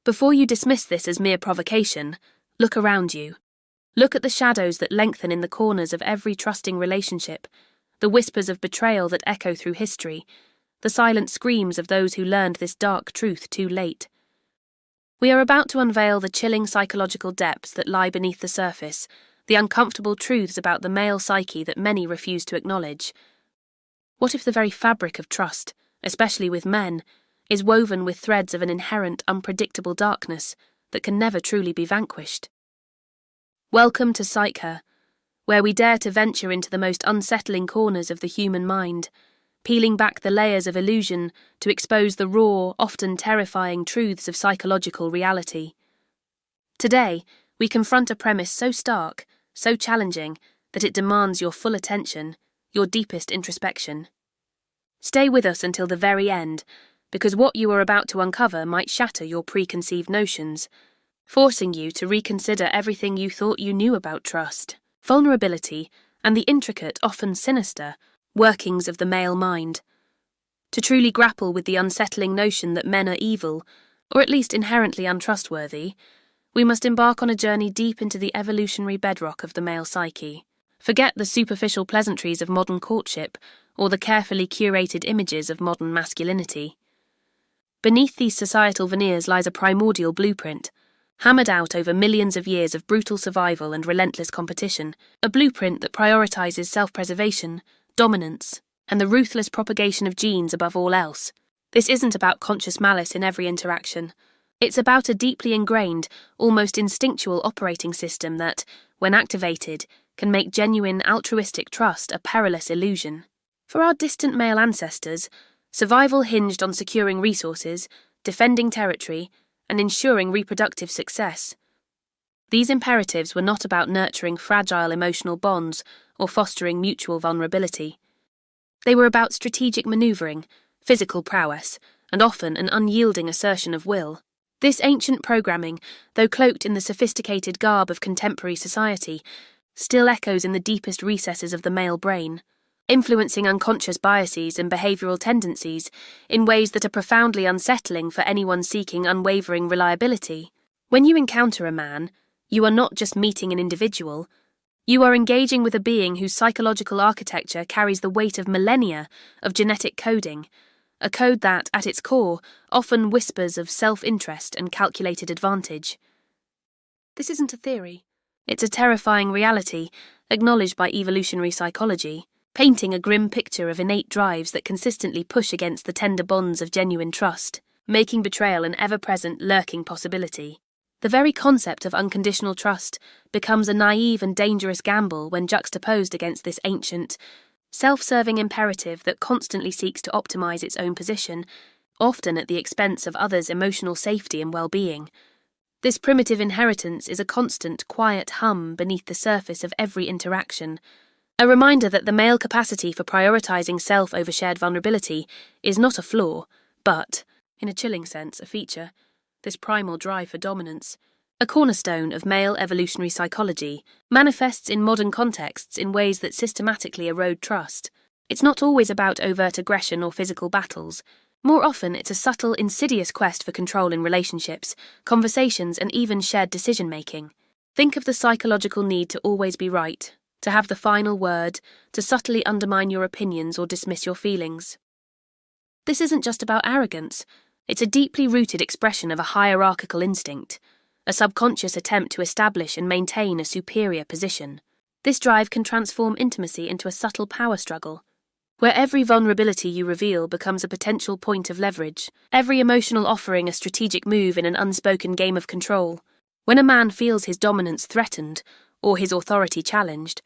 Before you dismiss this as mere provocation, look around you. Look at the shadows that lengthen in the corners of every trusting relationship, the whispers of betrayal that echo through history, the silent screams of those who learned this dark truth too late. We are about to unveil the chilling psychological depths that lie beneath the surface, the uncomfortable truths about the male psyche that many refuse to acknowledge. What if the very fabric of trust, especially with men, is woven with threads of an inherent, unpredictable darkness that can never truly be vanquished? Welcome to psychher, where we dare to venture into the most unsettling corners of the human mind, peeling back the layers of illusion to expose the raw, often terrifying truths of psychological reality. Today, we confront a premise so stark, so challenging, that it demands your full attention, your deepest introspection. Stay with us until the very end, because what you are about to uncover might shatter your preconceived notions, forcing you to reconsider everything you thought you knew about trust, vulnerability, and the intricate, often sinister, workings of the male mind. To truly grapple with the unsettling notion that men are evil, or at least inherently untrustworthy, we must embark on a journey deep into the evolutionary bedrock of the male psyche. Forget the superficial pleasantries of modern courtship or the carefully curated images of modern masculinity. Beneath these societal veneers lies a primordial blueprint, hammered out over millions of years of brutal survival and relentless competition, a blueprint that prioritizes self-preservation, dominance, and the ruthless propagation of genes above all else. This isn't about conscious malice in every interaction. It's about a deeply ingrained, almost instinctual operating system that, when activated, can make genuine altruistic trust a perilous illusion. For our distant male ancestors, survival hinged on securing resources, defending territory, and ensuring reproductive success. These imperatives were not about nurturing fragile emotional bonds or fostering mutual vulnerability. They were about strategic maneuvering, physical prowess, and often an unyielding assertion of will. This ancient programming, though cloaked in the sophisticated garb of contemporary society, still echoes in the deepest recesses of the male brain, influencing unconscious biases and behavioral tendencies in ways that are profoundly unsettling for anyone seeking unwavering reliability. When you encounter a man, you are not just meeting an individual, you are engaging with a being whose psychological architecture carries the weight of millennia of genetic coding, a code that, at its core, often whispers of self-interest and calculated advantage. This isn't a theory. It's a terrifying reality, acknowledged by evolutionary psychology, painting a grim picture of innate drives that consistently push against the tender bonds of genuine trust, making betrayal an ever-present, lurking possibility. The very concept of unconditional trust becomes a naive and dangerous gamble when juxtaposed against this ancient, self-serving imperative that constantly seeks to optimize its own position, often at the expense of others' emotional safety and well-being. This primitive inheritance is a constant, quiet hum beneath the surface of every interaction, a reminder that the male capacity for prioritizing self over shared vulnerability is not a flaw, but, in a chilling sense, a feature. This primal drive for dominance, a cornerstone of male evolutionary psychology, manifests in modern contexts in ways that systematically erode trust. It's not always about overt aggression or physical battles. More often, it's a subtle, insidious quest for control in relationships, conversations, and even shared decision-making. Think of the psychological need to always be right, to have the final word, to subtly undermine your opinions or dismiss your feelings. This isn't just about arrogance. It's a deeply rooted expression of a hierarchical instinct, a subconscious attempt to establish and maintain a superior position. This drive can transform intimacy into a subtle power struggle, where every vulnerability you reveal becomes a potential point of leverage, every emotional offering a strategic move in an unspoken game of control. When a man feels his dominance threatened, or his authority challenged,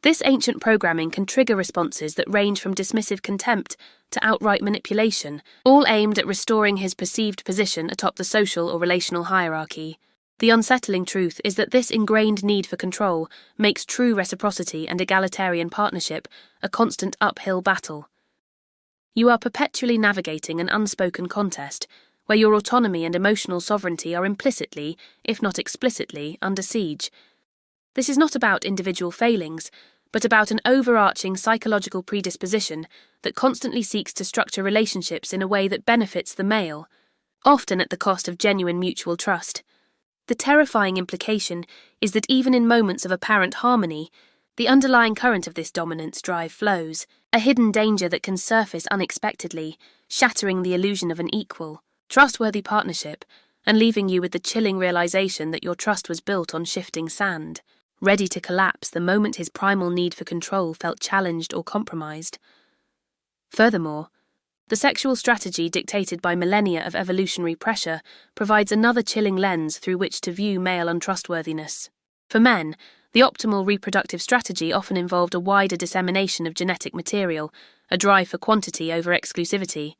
this ancient programming can trigger responses that range from dismissive contempt to outright manipulation, all aimed at restoring his perceived position atop the social or relational hierarchy. The unsettling truth is that this ingrained need for control makes true reciprocity and egalitarian partnership a constant uphill battle. You are perpetually navigating an unspoken contest where your autonomy and emotional sovereignty are implicitly, if not explicitly, under siege. This is not about individual failings, but about an overarching psychological predisposition that constantly seeks to structure relationships in a way that benefits the male, often at the cost of genuine mutual trust. The terrifying implication is that even in moments of apparent harmony, the underlying current of this dominance drive flows, a hidden danger that can surface unexpectedly, shattering the illusion of an equal, trustworthy partnership and leaving you with the chilling realization that your trust was built on shifting sand, ready to collapse the moment his primal need for control felt challenged or compromised. Furthermore, the sexual strategy dictated by millennia of evolutionary pressure provides another chilling lens through which to view male untrustworthiness. For men, the optimal reproductive strategy often involved a wider dissemination of genetic material, a drive for quantity over exclusivity.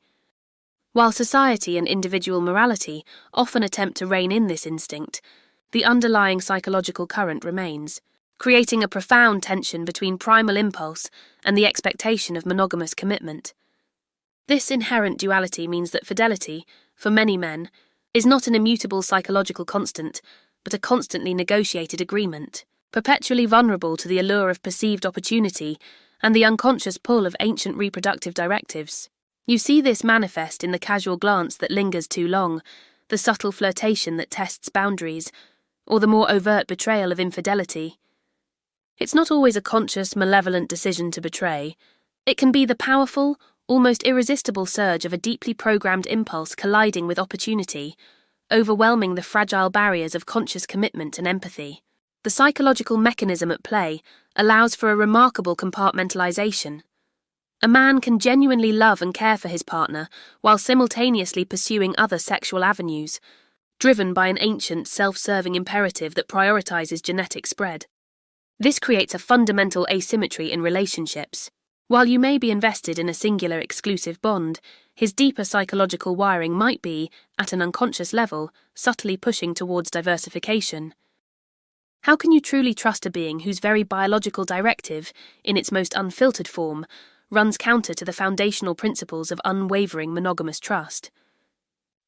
While society and individual morality often attempt to rein in this instinct, the underlying psychological current remains, creating a profound tension between primal impulse and the expectation of monogamous commitment. This inherent duality means that fidelity, for many men, is not an immutable psychological constant, but a constantly negotiated agreement, perpetually vulnerable to the allure of perceived opportunity and the unconscious pull of ancient reproductive directives. You see this manifest in the casual glance that lingers too long, the subtle flirtation that tests boundaries, or the more overt betrayal of infidelity. It's not always a conscious, malevolent decision to betray. It can be the powerful, almost irresistible surge of a deeply programmed impulse colliding with opportunity, overwhelming the fragile barriers of conscious commitment and empathy. The psychological mechanism at play allows for a remarkable compartmentalization. A man can genuinely love and care for his partner while simultaneously pursuing other sexual avenues, driven by an ancient, self-serving imperative that prioritizes genetic spread. This creates a fundamental asymmetry in relationships. While you may be invested in a singular exclusive bond, his deeper psychological wiring might be, at an unconscious level, subtly pushing towards diversification. How can you truly trust a being whose very biological directive, in its most unfiltered form, runs counter to the foundational principles of unwavering monogamous trust?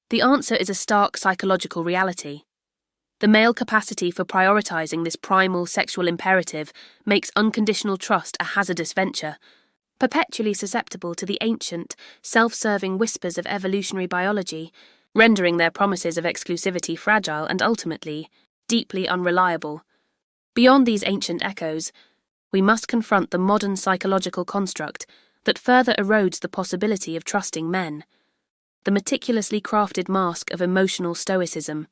The answer is a stark psychological reality. The male capacity for prioritizing this primal sexual imperative makes unconditional trust a hazardous venture, perpetually susceptible to the ancient, self-serving whispers of evolutionary biology, rendering their promises of exclusivity fragile and ultimately, deeply unreliable. Beyond these ancient echoes, we must confront the modern psychological construct that further erodes the possibility of trusting men, the meticulously crafted mask of emotional stoicism.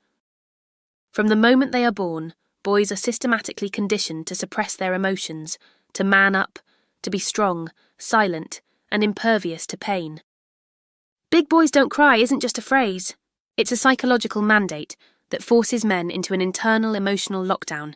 From the moment they are born, boys are systematically conditioned to suppress their emotions, to man up, to be strong, silent, and impervious to pain. "Big boys don't cry" isn't just a phrase. It's a psychological mandate that forces men into an internal emotional lockdown,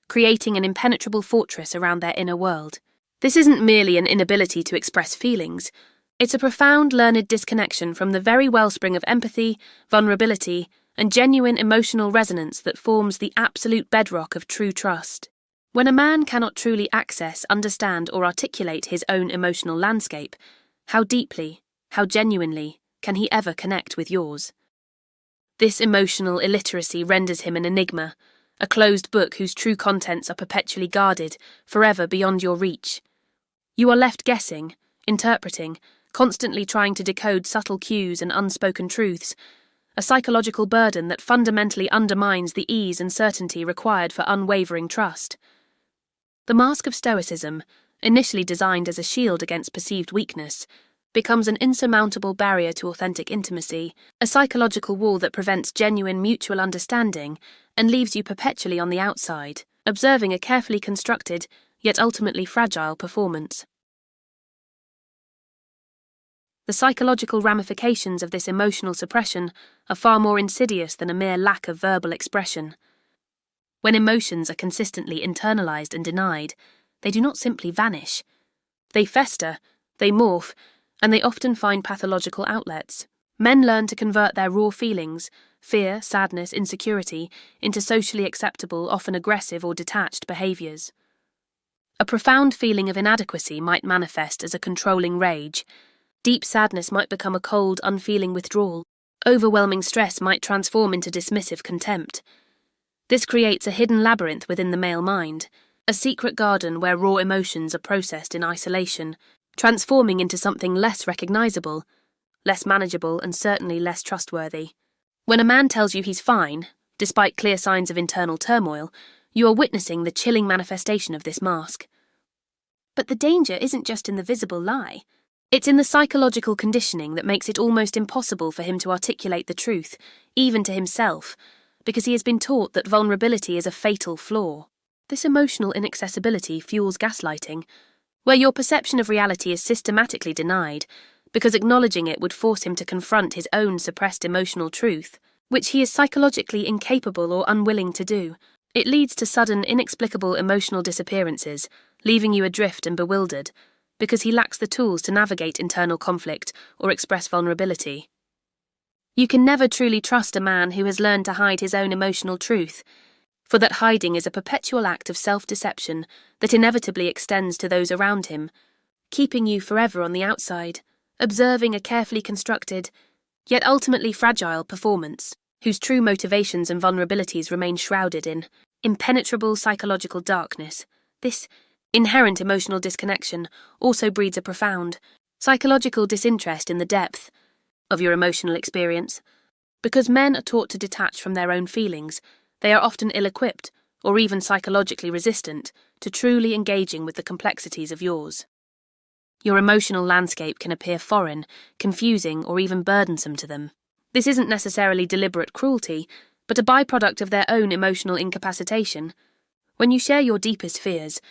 creating an impenetrable fortress around their inner world. This isn't merely an inability to express feelings. It's a profound learned disconnection from the very wellspring of empathy, vulnerability, and genuine emotional resonance that forms the absolute bedrock of true trust. When a man cannot truly access, understand, or articulate his own emotional landscape, how deeply, how genuinely, can he ever connect with yours? This emotional illiteracy renders him an enigma, a closed book whose true contents are perpetually guarded, forever beyond your reach. You are left guessing, interpreting, constantly trying to decode subtle cues and unspoken truths, a psychological burden that fundamentally undermines the ease and certainty required for unwavering trust. The mask of stoicism, initially designed as a shield against perceived weakness, becomes an insurmountable barrier to authentic intimacy, a psychological wall that prevents genuine mutual understanding and leaves you perpetually on the outside, observing a carefully constructed, yet ultimately fragile performance. The psychological ramifications of this emotional suppression are far more insidious than a mere lack of verbal expression. When emotions are consistently internalized and denied, they do not simply vanish. They fester, they morph, and they often find pathological outlets. Men learn to convert their raw feelings, fear, sadness, insecurity, into socially acceptable, often aggressive or detached behaviors. A profound feeling of inadequacy might manifest as a controlling rage. Deep sadness might become a cold, unfeeling withdrawal. Overwhelming stress might transform into dismissive contempt. This creates a hidden labyrinth within the male mind, a secret garden where raw emotions are processed in isolation, transforming into something less recognizable, less manageable, and certainly less trustworthy. When a man tells you he's fine, despite clear signs of internal turmoil, you are witnessing the chilling manifestation of this mask. But the danger isn't just in the visible lie. It's in the psychological conditioning that makes it almost impossible for him to articulate the truth, even to himself, because he has been taught that vulnerability is a fatal flaw. This emotional inaccessibility fuels gaslighting, where your perception of reality is systematically denied, because acknowledging it would force him to confront his own suppressed emotional truth, which he is psychologically incapable or unwilling to do. It leads to sudden, inexplicable emotional disappearances, leaving you adrift and bewildered, because he lacks the tools to navigate internal conflict or express vulnerability. You can never truly trust a man who has learned to hide his own emotional truth, for that hiding is a perpetual act of self-deception that inevitably extends to those around him, keeping you forever on the outside, observing a carefully constructed, yet ultimately fragile performance, whose true motivations and vulnerabilities remain shrouded in impenetrable psychological darkness. This inherent emotional disconnection also breeds a profound psychological disinterest in the depth of your emotional experience. Because men are taught to detach from their own feelings, they are often ill-equipped, or even psychologically resistant, to truly engaging with the complexities of yours. Your emotional landscape can appear foreign, confusing, or even burdensome to them. This isn't necessarily deliberate cruelty, but a byproduct of their own emotional incapacitation. When you share your deepest fears,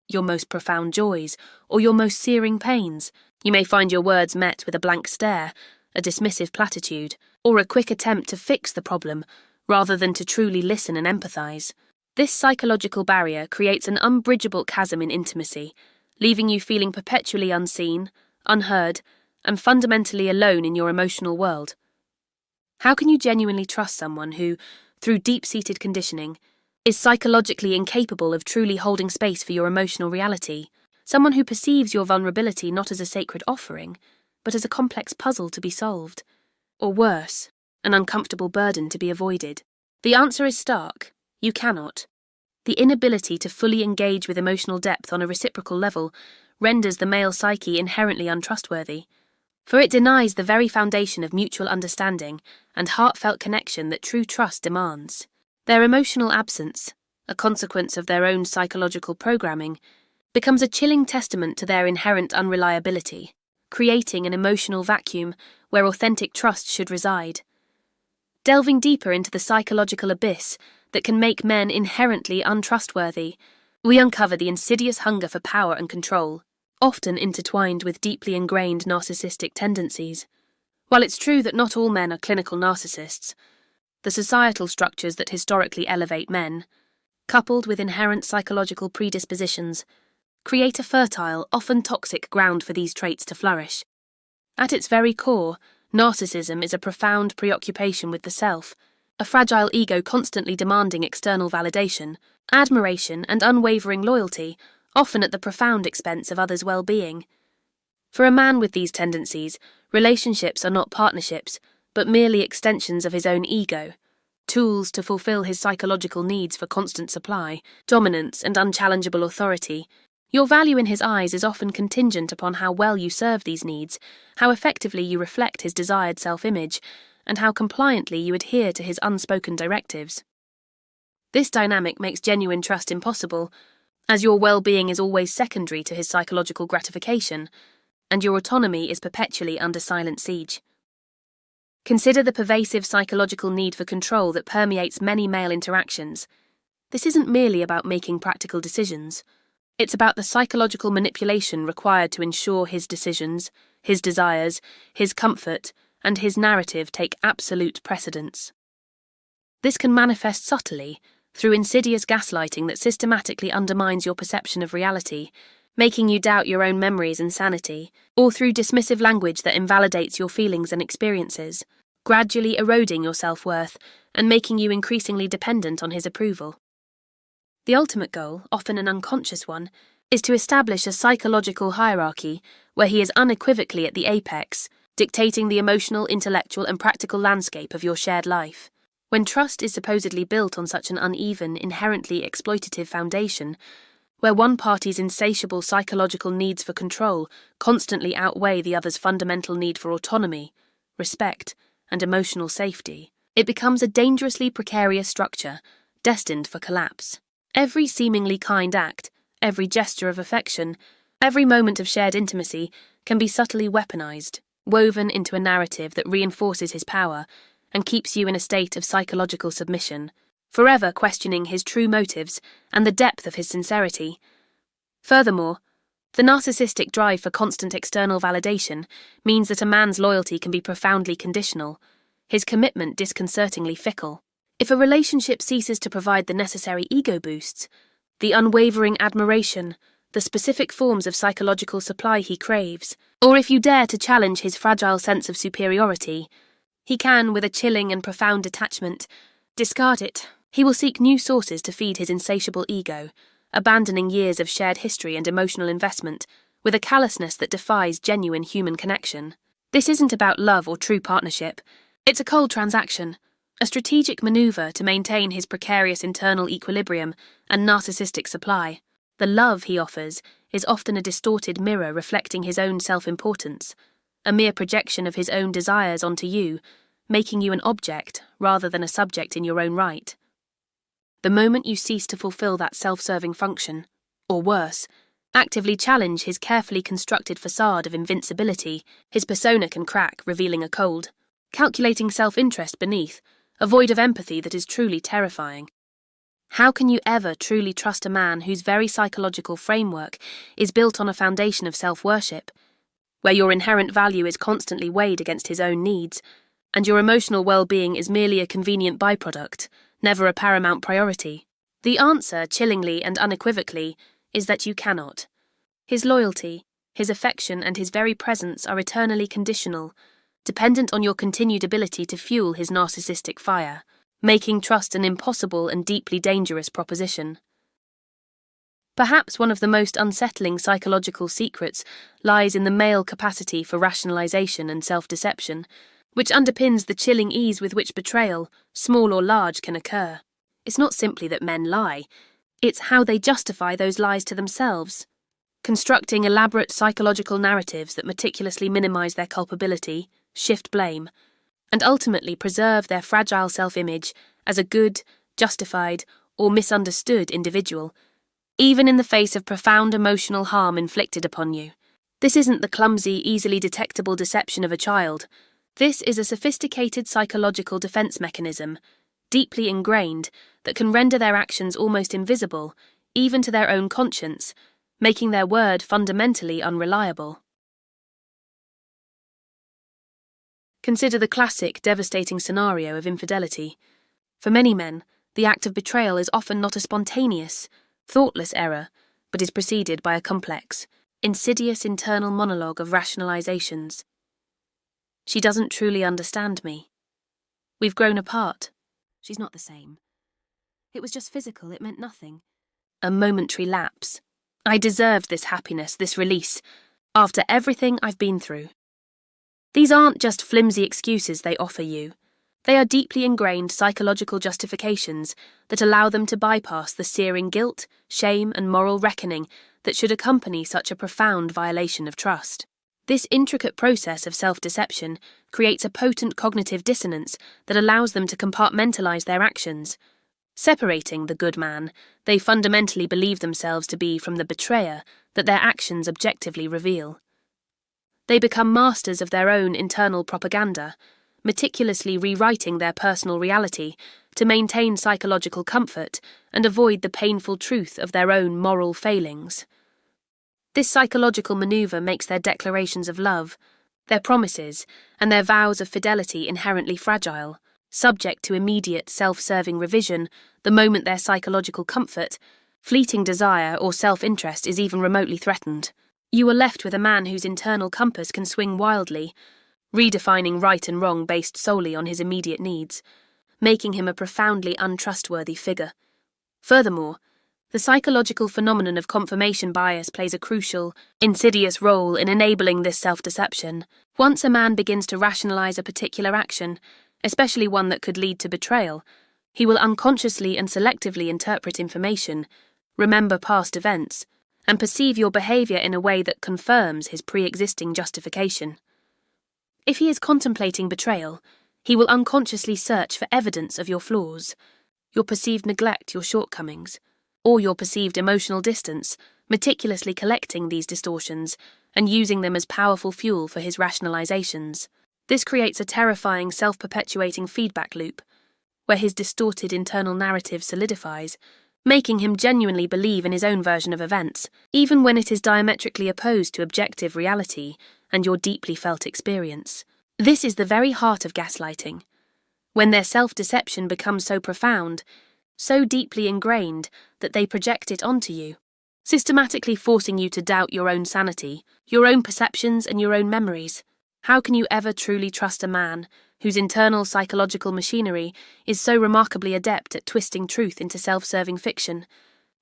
your most profound joys, or your most searing pains, you may find your words met with a blank stare, a dismissive platitude, or a quick attempt to fix the problem, rather than to truly listen and empathize. This psychological barrier creates an unbridgeable chasm in intimacy, leaving you feeling perpetually unseen, unheard, and fundamentally alone in your emotional world. How can you genuinely trust someone who, through deep-seated conditioning, is psychologically incapable of truly holding space for your emotional reality? Someone who perceives your vulnerability not as a sacred offering, but as a complex puzzle to be solved, or worse, an uncomfortable burden to be avoided? The answer is stark. You cannot. The inability to fully engage with emotional depth on a reciprocal level renders the male psyche inherently untrustworthy, for it denies the very foundation of mutual understanding and heartfelt connection that true trust demands. Their emotional absence, a consequence of their own psychological programming, becomes a chilling testament to their inherent unreliability, creating an emotional vacuum where authentic trust should reside. Delving deeper into the psychological abyss that can make men inherently untrustworthy, we uncover the insidious hunger for power and control, often intertwined with deeply ingrained narcissistic tendencies. While it's true that not all men are clinical narcissists, the societal structures that historically elevate men, coupled with inherent psychological predispositions, create a fertile, often toxic ground for these traits to flourish. At its very core, narcissism is a profound preoccupation with the self, a fragile ego constantly demanding external validation, admiration, and unwavering loyalty, often at the profound expense of others' well-being. For a man with these tendencies, relationships are not partnerships, but merely extensions of his own ego, tools to fulfill his psychological needs for constant supply, dominance, and unchallengeable authority. Your value in his eyes is often contingent upon how well you serve these needs, how effectively you reflect his desired self-image, and how compliantly you adhere to his unspoken directives. This dynamic makes genuine trust impossible, as your well-being is always secondary to his psychological gratification, and your autonomy is perpetually under silent siege. Consider the pervasive psychological need for control that permeates many male interactions. This isn't merely about making practical decisions. It's about the psychological manipulation required to ensure his decisions, his desires, his comfort, and his narrative take absolute precedence. This can manifest subtly through insidious gaslighting that systematically undermines your perception of reality, making you doubt your own memories and sanity, or through dismissive language that invalidates your feelings and experiences, gradually eroding your self-worth and making you increasingly dependent on his approval. The ultimate goal, often an unconscious one, is to establish a psychological hierarchy where he is unequivocally at the apex, dictating the emotional, intellectual, and practical landscape of your shared life. When trust is supposedly built on such an uneven, inherently exploitative foundation, where one party's insatiable psychological needs for control constantly outweigh the other's fundamental need for autonomy, respect, and emotional safety, It becomes a dangerously precarious structure, destined for collapse. Every seemingly kind act, every gesture of affection, every moment of shared intimacy can be subtly weaponized, woven into a narrative that reinforces his power and keeps you in a state of psychological submission, forever questioning his true motives and the depth of his sincerity. Furthermore, the narcissistic drive for constant external validation means that a man's loyalty can be profoundly conditional, his commitment disconcertingly fickle. If a relationship ceases to provide the necessary ego boosts, the unwavering admiration, the specific forms of psychological supply he craves, or if you dare to challenge his fragile sense of superiority, he can, with a chilling and profound detachment, discard it. He will seek new sources to feed his insatiable ego, abandoning years of shared history and emotional investment with a callousness that defies genuine human connection. This isn't about love or true partnership. It's a cold transaction, a strategic maneuver to maintain his precarious internal equilibrium and narcissistic supply. The love he offers is often a distorted mirror reflecting his own self-importance, a mere projection of his own desires onto you, making you an object rather than a subject in your own right. The moment you cease to fulfill that self-serving function, or worse, actively challenge his carefully constructed facade of invincibility, his persona can crack, revealing a cold, calculating self-interest beneath, a void of empathy that is truly terrifying. How can you ever truly trust a man whose very psychological framework is built on a foundation of self-worship, where your inherent value is constantly weighed against his own needs, and your emotional well-being is merely a convenient byproduct, never a paramount priority? The answer, chillingly and unequivocally, is that you cannot. His loyalty, his affection, and his very presence are eternally conditional, dependent on your continued ability to fuel his narcissistic fire, making trust an impossible and deeply dangerous proposition. Perhaps one of the most unsettling psychological secrets lies in the male capacity for rationalization and self-deception, which underpins the chilling ease with which betrayal, small or large, can occur. It's not simply that men lie, it's how they justify those lies to themselves, constructing elaborate psychological narratives that meticulously minimize their culpability, shift blame, and ultimately preserve their fragile self-image as a good, justified, or misunderstood individual, even in the face of profound emotional harm inflicted upon you. This isn't the clumsy, easily detectable deception of a child. This is a sophisticated psychological defense mechanism, deeply ingrained, that can render their actions almost invisible, even to their own conscience, making their word fundamentally unreliable. Consider the classic, devastating scenario of infidelity. For many men, the act of betrayal is often not a spontaneous, thoughtless error, but is preceded by a complex, insidious internal monologue of rationalizations. She doesn't truly understand me. We've grown apart. She's not the same. It was just physical, it meant nothing. A momentary lapse. I deserved this happiness, this release, after everything I've been through. These aren't just flimsy excuses they offer you. They are deeply ingrained psychological justifications that allow them to bypass the searing guilt, shame, and moral reckoning that should accompany such a profound violation of trust. This intricate process of self-deception creates a potent cognitive dissonance that allows them to compartmentalize their actions. Separating the good man, they fundamentally believe themselves to be from the betrayer that their actions objectively reveal. They become masters of their own internal propaganda, meticulously rewriting their personal reality to maintain psychological comfort and avoid the painful truth of their own moral failings. This psychological maneuver makes their declarations of love, their promises, and their vows of fidelity inherently fragile, subject to immediate self-serving revision the moment their psychological comfort, fleeting desire, or self-interest is even remotely threatened. You are left with a man whose internal compass can swing wildly, redefining right and wrong based solely on his immediate needs, making him a profoundly untrustworthy figure. Furthermore, the psychological phenomenon of confirmation bias plays a crucial, insidious role in enabling this self-deception. Once a man begins to rationalize a particular action, especially one that could lead to betrayal, he will unconsciously and selectively interpret information, remember past events, and perceive your behavior in a way that confirms his pre-existing justification. If he is contemplating betrayal, He will unconsciously search for evidence of your flaws, your perceived neglect, your shortcomings, or your perceived emotional distance, meticulously collecting these distortions and using them as powerful fuel for his rationalizations. This creates a terrifying, self-perpetuating feedback loop, where his distorted internal narrative solidifies, making him genuinely believe in his own version of events, even when it is diametrically opposed to objective reality and your deeply felt experience. This is the very heart of gaslighting. When their self-deception becomes so profound, so deeply ingrained that they project it onto you, systematically forcing you to doubt your own sanity, your own perceptions, and your own memories. How can you ever truly trust a man whose internal psychological machinery is so remarkably adept at twisting truth into self-serving fiction,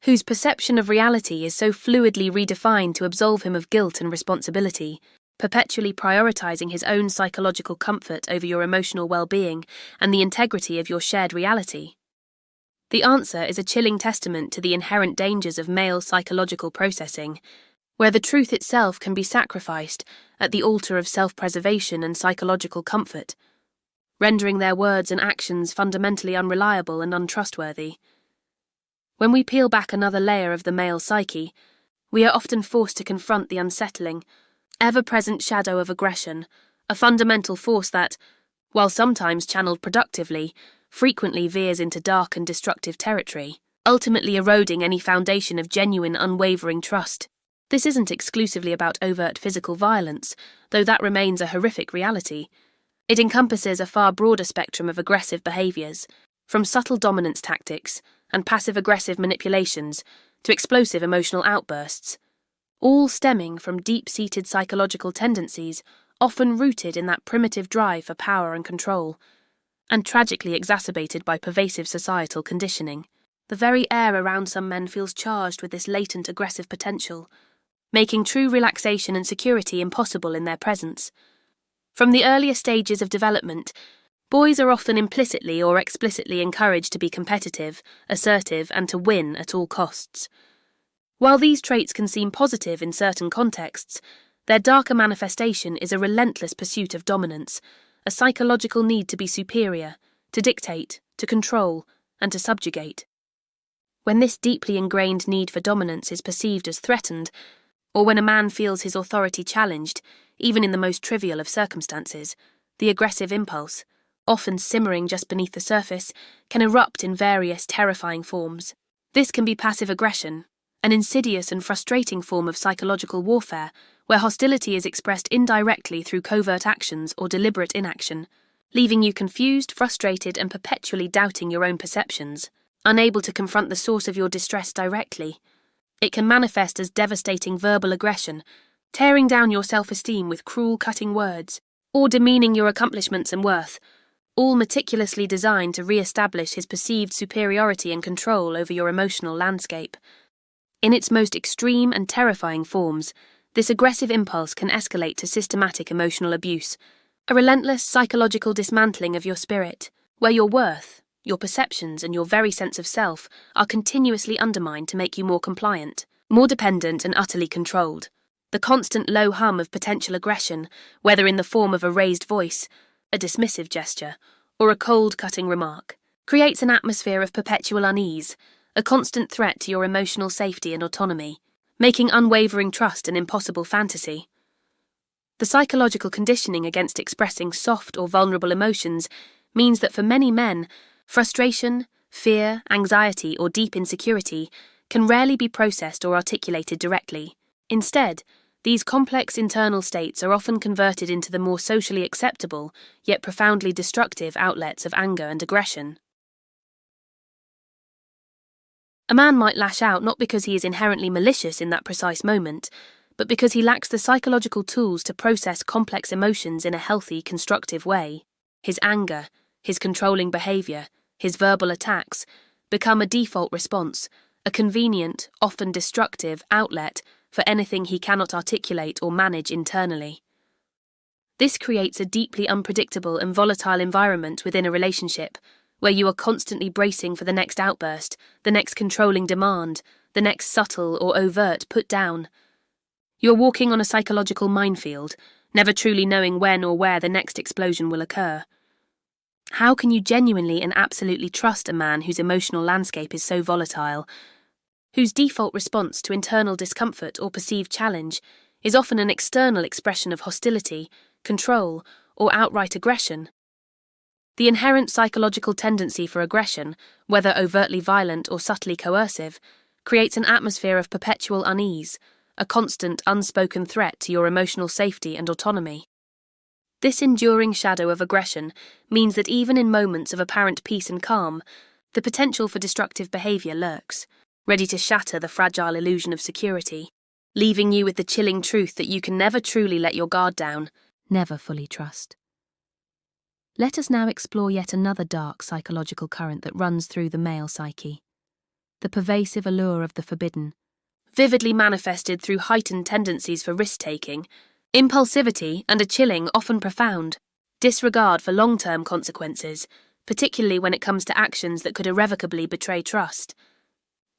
whose perception of reality is so fluidly redefined to absolve him of guilt and responsibility, perpetually prioritizing his own psychological comfort over your emotional well-being and the integrity of your shared reality? The answer is a chilling testament to the inherent dangers of male psychological processing, where the truth itself can be sacrificed at the altar of self-preservation and psychological comfort, rendering their words and actions fundamentally unreliable and untrustworthy. When we peel back another layer of the male psyche, we are often forced to confront the unsettling, ever-present shadow of aggression, a fundamental force that, while sometimes channeled productively, frequently veers into dark and destructive territory, ultimately eroding any foundation of genuine, unwavering trust. This isn't exclusively about overt physical violence, though that remains a horrific reality. It encompasses a far broader spectrum of aggressive behaviours, from subtle dominance tactics and passive-aggressive manipulations to explosive emotional outbursts, all stemming from deep-seated psychological tendencies often rooted in that primitive drive for power and control, and tragically exacerbated by pervasive societal conditioning. The very air around some men feels charged with this latent aggressive potential, making true relaxation and security impossible in their presence. From the earliest stages of development, boys are often implicitly or explicitly encouraged to be competitive, assertive, and to win at all costs. While these traits can seem positive in certain contexts, their darker manifestation is a relentless pursuit of dominance, a psychological need to be superior, to dictate, to control, and to subjugate. When this deeply ingrained need for dominance is perceived as threatened, or when a man feels his authority challenged, even in the most trivial of circumstances, the aggressive impulse, often simmering just beneath the surface, can erupt in various terrifying forms. This can be passive aggression, an insidious and frustrating form of psychological warfare, where hostility is expressed indirectly through covert actions or deliberate inaction, leaving you confused, frustrated, and perpetually doubting your own perceptions, unable to confront the source of your distress directly. It can manifest as devastating verbal aggression, tearing down your self-esteem with cruel, cutting words, or demeaning your accomplishments and worth, all meticulously designed to re-establish his perceived superiority and control over your emotional landscape. In its most extreme and terrifying forms, this aggressive impulse can escalate to systematic emotional abuse, a relentless psychological dismantling of your spirit, where your worth, your perceptions, and your very sense of self are continuously undermined to make you more compliant, more dependent, and utterly controlled. The constant low hum of potential aggression, whether in the form of a raised voice, a dismissive gesture, or a cold, cutting remark, creates an atmosphere of perpetual unease, a constant threat to your emotional safety and autonomy, making unwavering trust an impossible fantasy. The psychological conditioning against expressing soft or vulnerable emotions means that for many men, frustration, fear, anxiety, or deep insecurity can rarely be processed or articulated directly. Instead, these complex internal states are often converted into the more socially acceptable, yet profoundly destructive outlets of anger and aggression. A man might lash out not because he is inherently malicious in that precise moment, but because he lacks the psychological tools to process complex emotions in a healthy, constructive way. His anger, his controlling behavior, his verbal attacks become a default response, a convenient, often destructive outlet for anything he cannot articulate or manage internally. This creates a deeply unpredictable and volatile environment within a relationship, where you are constantly bracing for the next outburst, the next controlling demand, the next subtle or overt put down. You're walking on a psychological minefield, never truly knowing when or where the next explosion will occur. How can you genuinely and absolutely trust a man whose emotional landscape is so volatile, whose default response to internal discomfort or perceived challenge is often an external expression of hostility, control, or outright aggression? The inherent psychological tendency for aggression, whether overtly violent or subtly coercive, creates an atmosphere of perpetual unease, a constant unspoken threat to your emotional safety and autonomy. This enduring shadow of aggression means that even in moments of apparent peace and calm, the potential for destructive behavior lurks, ready to shatter the fragile illusion of security, leaving you with the chilling truth that you can never truly let your guard down, never fully trust. Let us now explore yet another dark psychological current that runs through the male psyche: the pervasive allure of the forbidden, vividly manifested through heightened tendencies for risk-taking, impulsivity, and a chilling, often profound, disregard for long-term consequences, particularly when it comes to actions that could irrevocably betray trust.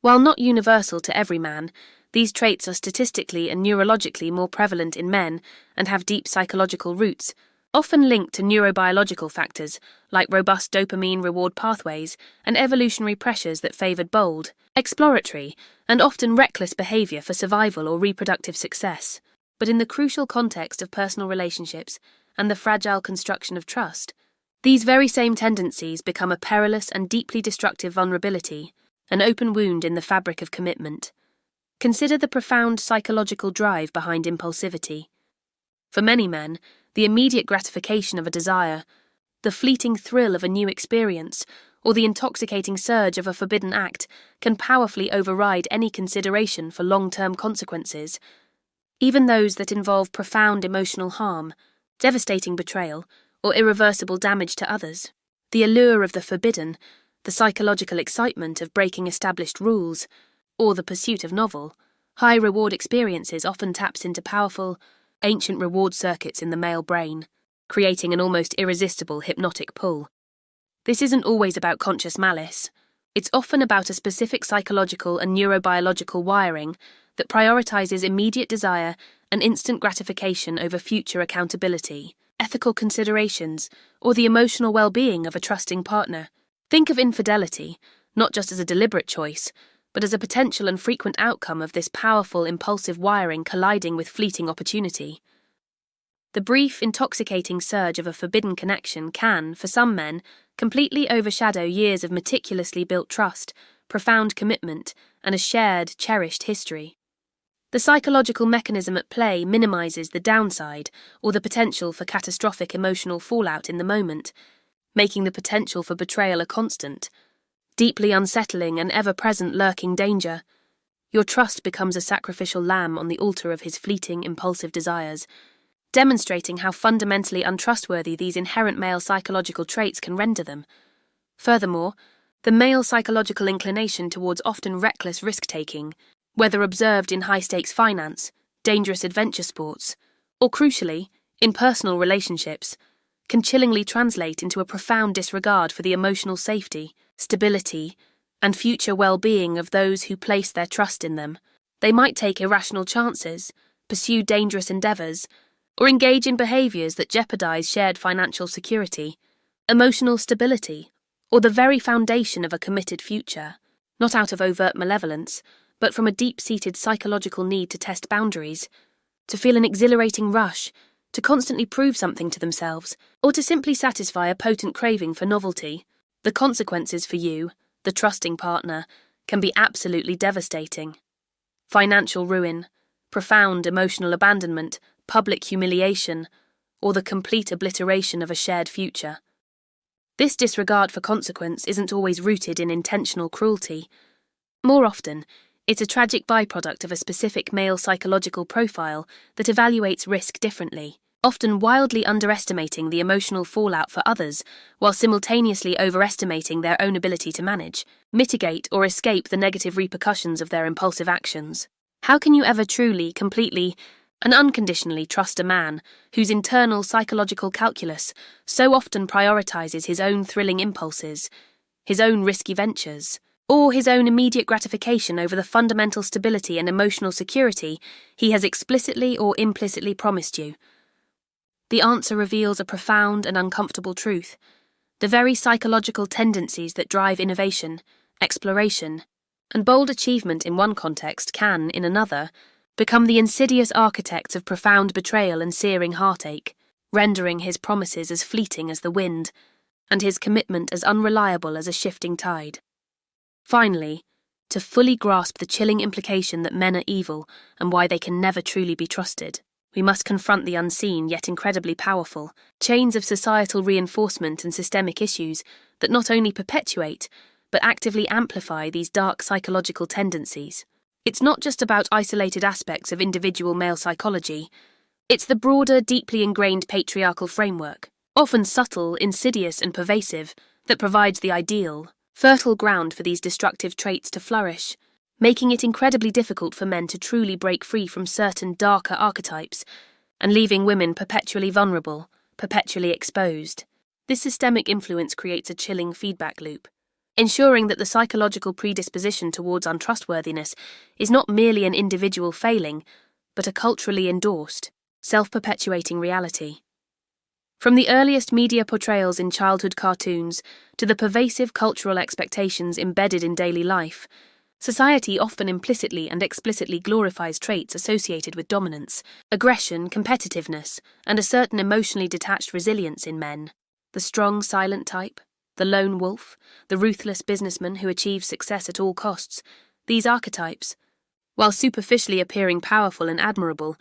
While not universal to every man, these traits are statistically and neurologically more prevalent in men and have deep psychological roots, often linked to neurobiological factors like robust dopamine reward pathways and evolutionary pressures that favoured bold, exploratory, and often reckless behaviour for survival or reproductive success. But in the crucial context of personal relationships and the fragile construction of trust, these very same tendencies become a perilous and deeply destructive vulnerability, an open wound in the fabric of commitment. Consider the profound psychological drive behind impulsivity. For many men, the immediate gratification of a desire, the fleeting thrill of a new experience, or the intoxicating surge of a forbidden act can powerfully override any consideration for long-term consequences, even those that involve profound emotional harm, devastating betrayal, or irreversible damage to others. The allure of the forbidden, the psychological excitement of breaking established rules, or the pursuit of novel, high-reward experiences often taps into powerful, ancient reward circuits in the male brain, creating an almost irresistible hypnotic pull. This isn't always about conscious malice. It's often about a specific psychological and neurobiological wiring that prioritizes immediate desire and instant gratification over future accountability, ethical considerations, or the emotional well-being of a trusting partner. Think of infidelity, not just as a deliberate choice, but as a potential and frequent outcome of this powerful, impulsive wiring colliding with fleeting opportunity. The brief, intoxicating surge of a forbidden connection can, for some men, completely overshadow years of meticulously built trust, profound commitment, and a shared, cherished history. The psychological mechanism at play minimizes the downside or the potential for catastrophic emotional fallout in the moment, making the potential for betrayal a constant, deeply unsettling and ever-present lurking danger. Your trust becomes a sacrificial lamb on the altar of his fleeting, impulsive desires, demonstrating how fundamentally untrustworthy these inherent male psychological traits can render them. Furthermore, the male psychological inclination towards often reckless risk-taking, whether observed in high-stakes finance, dangerous adventure sports, or crucially, in personal relationships, can chillingly translate into a profound disregard for the emotional safety, stability, and future well-being of those who place their trust in them. They might take irrational chances, pursue dangerous endeavours, or engage in behaviours that jeopardize shared financial security, emotional stability, or the very foundation of a committed future, not out of overt malevolence, but from a deep-seated psychological need to test boundaries, to feel an exhilarating rush, to constantly prove something to themselves, or to simply satisfy a potent craving for novelty. The consequences for you, the trusting partner, can be absolutely devastating. Financial ruin, profound emotional abandonment, public humiliation, or the complete obliteration of a shared future. This disregard for consequence isn't always rooted in intentional cruelty. More often, it's a tragic byproduct of a specific male psychological profile that evaluates risk differently, often wildly underestimating the emotional fallout for others while simultaneously overestimating their own ability to manage, mitigate, or escape the negative repercussions of their impulsive actions. How can you ever truly, completely, and unconditionally trust a man whose internal psychological calculus so often prioritizes his own thrilling impulses, his own risky ventures, or his own immediate gratification over the fundamental stability and emotional security he has explicitly or implicitly promised you? The answer reveals a profound and uncomfortable truth. The very psychological tendencies that drive innovation, exploration, and bold achievement in one context can, in another, become the insidious architects of profound betrayal and searing heartache, rendering his promises as fleeting as the wind, and his commitment as unreliable as a shifting tide. Finally, to fully grasp the chilling implication that men are evil and why they can never truly be trusted, we must confront the unseen yet incredibly powerful chains of societal reinforcement and systemic issues that not only perpetuate, but actively amplify these dark psychological tendencies. It's not just about isolated aspects of individual male psychology, it's the broader, deeply ingrained patriarchal framework, often subtle, insidious, and pervasive, that provides the ideal, fertile ground for these destructive traits to flourish, making it incredibly difficult for men to truly break free from certain darker archetypes and leaving women perpetually vulnerable, perpetually exposed. This systemic influence creates a chilling feedback loop, ensuring that the psychological predisposition towards untrustworthiness is not merely an individual failing, but a culturally endorsed, self-perpetuating reality. From the earliest media portrayals in childhood cartoons to the pervasive cultural expectations embedded in daily life, society often implicitly and explicitly glorifies traits associated with dominance, aggression, competitiveness, and a certain emotionally detached resilience in men. The strong, silent type, the lone wolf, the ruthless businessman who achieves success at all costs, these archetypes, while superficially appearing powerful and admirable,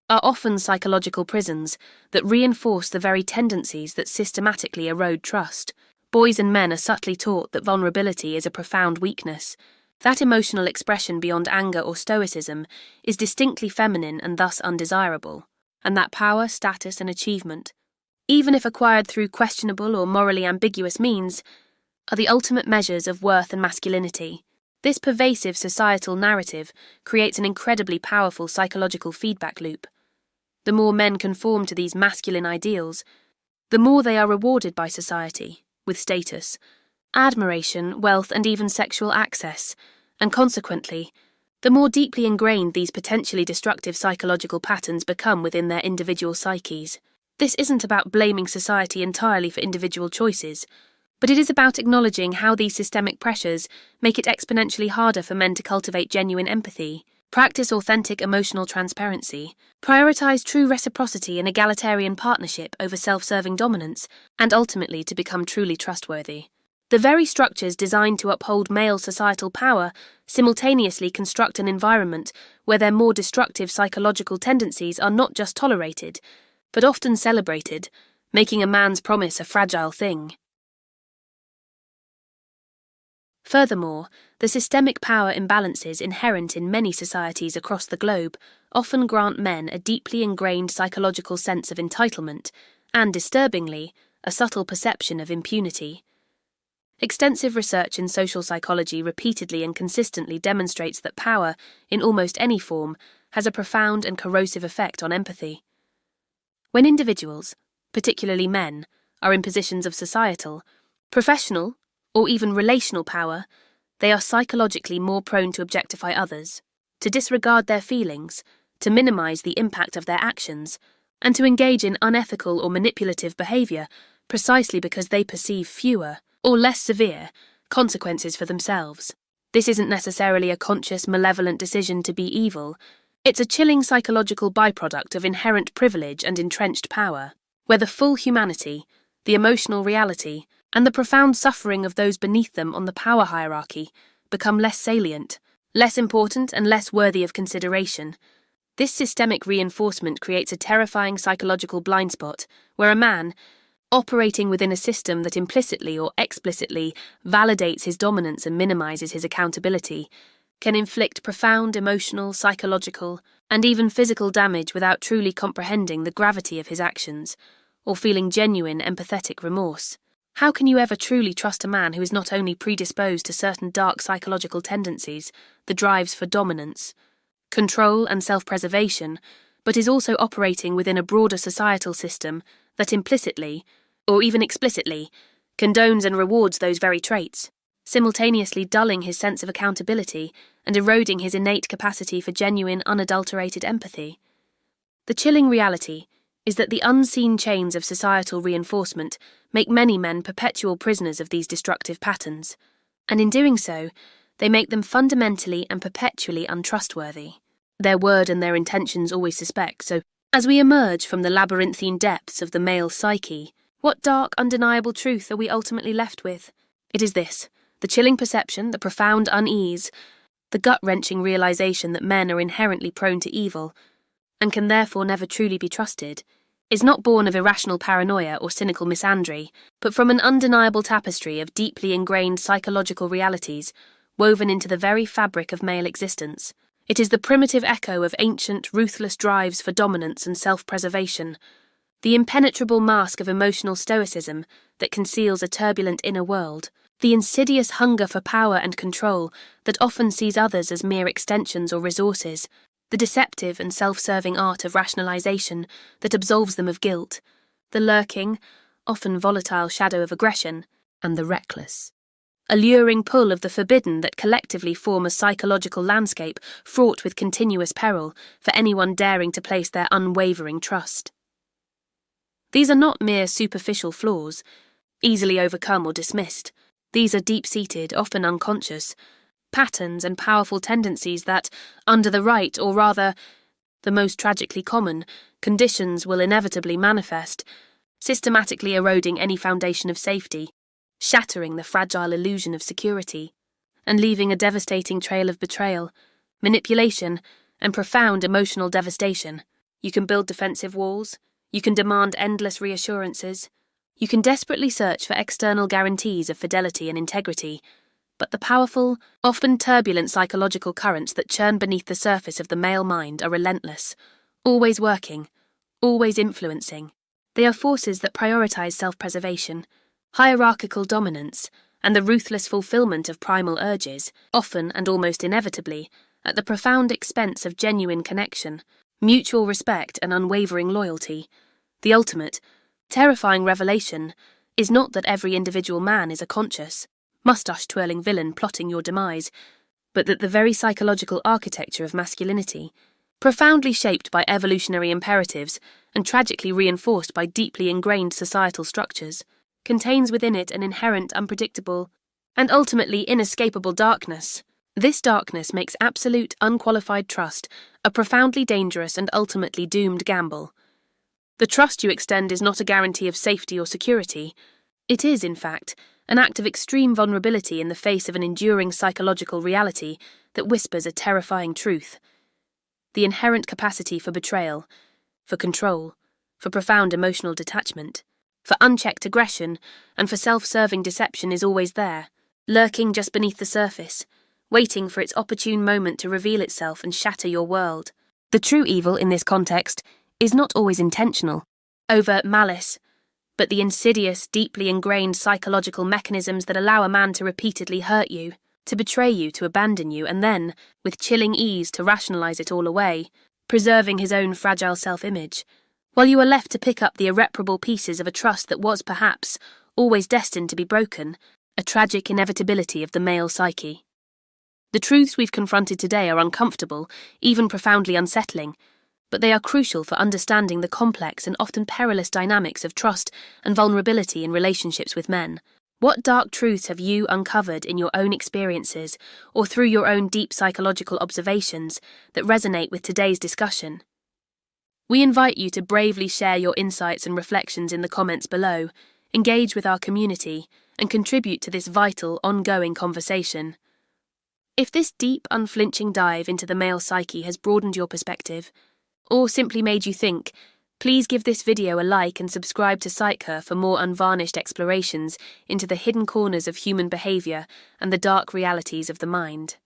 are often psychological prisons that reinforce the very tendencies that systematically erode trust. Boys and men are subtly taught that vulnerability is a profound weakness, that emotional expression beyond anger or stoicism is distinctly feminine and thus undesirable, and that power, status, and achievement, even if acquired through questionable or morally ambiguous means, are the ultimate measures of worth and masculinity. This pervasive societal narrative creates an incredibly powerful psychological feedback loop. The more men conform to these masculine ideals, the more they are rewarded by society, with status, admiration, wealth, and even sexual access, and consequently, the more deeply ingrained these potentially destructive psychological patterns become within their individual psyches. This isn't about blaming society entirely for individual choices, but it is about acknowledging how these systemic pressures make it exponentially harder for men to cultivate genuine empathy, practice authentic emotional transparency, prioritize true reciprocity and egalitarian partnership over self-serving dominance, and ultimately to become truly trustworthy. The very structures designed to uphold male societal power simultaneously construct an environment where their more destructive psychological tendencies are not just tolerated, but often celebrated, making a man's promise a fragile thing. Furthermore, the systemic power imbalances inherent in many societies across the globe often grant men a deeply ingrained psychological sense of entitlement and, disturbingly, a subtle perception of impunity. Extensive research in social psychology repeatedly and consistently demonstrates that power, in almost any form, has a profound and corrosive effect on empathy. When individuals, particularly men, are in positions of societal, professional, or even relational power, they are psychologically more prone to objectify others, to disregard their feelings, to minimize the impact of their actions, and to engage in unethical or manipulative behavior precisely because they perceive fewer, or less severe, consequences for themselves. This isn't necessarily a conscious, malevolent decision to be evil. It's a chilling psychological byproduct of inherent privilege and entrenched power, where the full humanity, the emotional reality, and the profound suffering of those beneath them on the power hierarchy become less salient, less important, and less worthy of consideration. This systemic reinforcement creates a terrifying psychological blind spot where a man, operating within a system that implicitly or explicitly validates his dominance and minimizes his accountability, can inflict profound emotional, psychological, and even physical damage without truly comprehending the gravity of his actions, or feeling genuine empathetic remorse. How can you ever truly trust a man who is not only predisposed to certain dark psychological tendencies, the drives for dominance, control, and self-preservation, but is also operating within a broader societal system that implicitly, or even explicitly, condones and rewards those very traits, simultaneously dulling his sense of accountability and eroding his innate capacity for genuine, unadulterated empathy? The chilling reality is that the unseen chains of societal reinforcement make many men perpetual prisoners of these destructive patterns, and in doing so, they make them fundamentally and perpetually untrustworthy. Their word and their intentions always suspect, so as we emerge from the labyrinthine depths of the male psyche, what dark, undeniable truth are we ultimately left with? It is this: the chilling perception, the profound unease, the gut-wrenching realization that men are inherently prone to evil, and can therefore never truly be trusted, is not born of irrational paranoia or cynical misandry, but from an undeniable tapestry of deeply ingrained psychological realities woven into the very fabric of male existence. It is the primitive echo of ancient, ruthless drives for dominance and self-preservation, the impenetrable mask of emotional stoicism that conceals a turbulent inner world, the insidious hunger for power and control that often sees others as mere extensions or resources, the deceptive and self-serving art of rationalization that absolves them of guilt, the lurking, often volatile shadow of aggression, and the reckless, alluring pull of the forbidden that collectively form a psychological landscape fraught with continuous peril for anyone daring to place their unwavering trust. These are not mere superficial flaws, easily overcome or dismissed. These are deep-seated, often unconscious, patterns and powerful tendencies that, under the right, or rather, the most tragically common, conditions will inevitably manifest, systematically eroding any foundation of safety, shattering the fragile illusion of security, and leaving a devastating trail of betrayal, manipulation, and profound emotional devastation. You can build defensive walls, you can demand endless reassurances, you can desperately search for external guarantees of fidelity and integrity, but the powerful, often turbulent psychological currents that churn beneath the surface of the male mind are relentless, always working, always influencing. They are forces that prioritize self-preservation, hierarchical dominance, and the ruthless fulfillment of primal urges, often and almost inevitably, at the profound expense of genuine connection, mutual respect and unwavering loyalty. The ultimate, terrifying revelation is not that every individual man is a conscious, moustache-twirling villain plotting your demise, but that the very psychological architecture of masculinity, profoundly shaped by evolutionary imperatives and tragically reinforced by deeply ingrained societal structures, contains within it an inherent, unpredictable, and ultimately inescapable darkness. This darkness makes absolute, unqualified trust a profoundly dangerous and ultimately doomed gamble. The trust you extend is not a guarantee of safety or security. It is, in fact, an act of extreme vulnerability in the face of an enduring psychological reality that whispers a terrifying truth. The inherent capacity for betrayal, for control, for profound emotional detachment, for unchecked aggression, and for self-serving deception is always there, lurking just beneath the surface, waiting for its opportune moment to reveal itself and shatter your world. The true evil in this context is not always intentional, overt malice, but the insidious, deeply ingrained psychological mechanisms that allow a man to repeatedly hurt you, to betray you, to abandon you, and then, with chilling ease, to rationalize it all away, preserving his own fragile self-image, while you are left to pick up the irreparable pieces of a trust that was, perhaps, always destined to be broken, a tragic inevitability of the male psyche. The truths we've confronted today are uncomfortable, even profoundly unsettling, but they are crucial for understanding the complex and often perilous dynamics of trust and vulnerability in relationships with men. What dark truths have you uncovered in your own experiences or through your own deep psychological observations that resonate with today's discussion? We invite you to bravely share your insights and reflections in the comments below, engage with our community, and contribute to this vital, ongoing conversation. If this deep, unflinching dive into the male psyche has broadened your perspective, or simply made you think, please give this video a like and subscribe to psychher for more unvarnished explorations into the hidden corners of human behavior and the dark realities of the mind.